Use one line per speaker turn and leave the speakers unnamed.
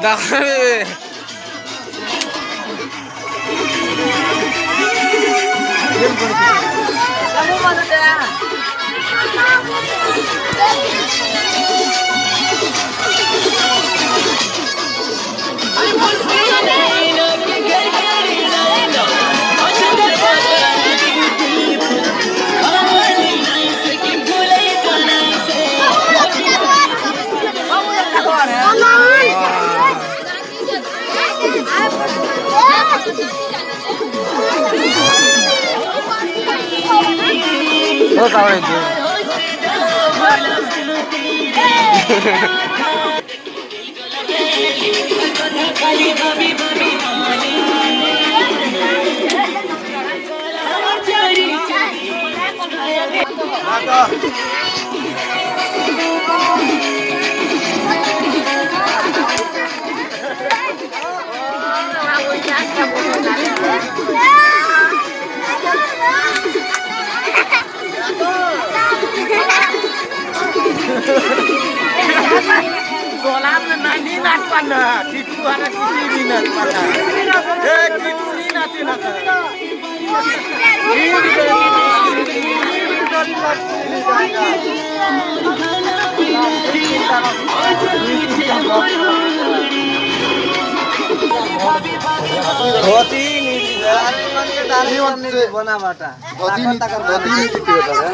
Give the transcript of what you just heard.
দাঁড়াবে ও তাহলে
Solat nani nak pana, tipu anak kiri ni nak pana. Tipu ni nanti nak.
Dhoti নিতে বনাবাটা ধোতি নিতে হবে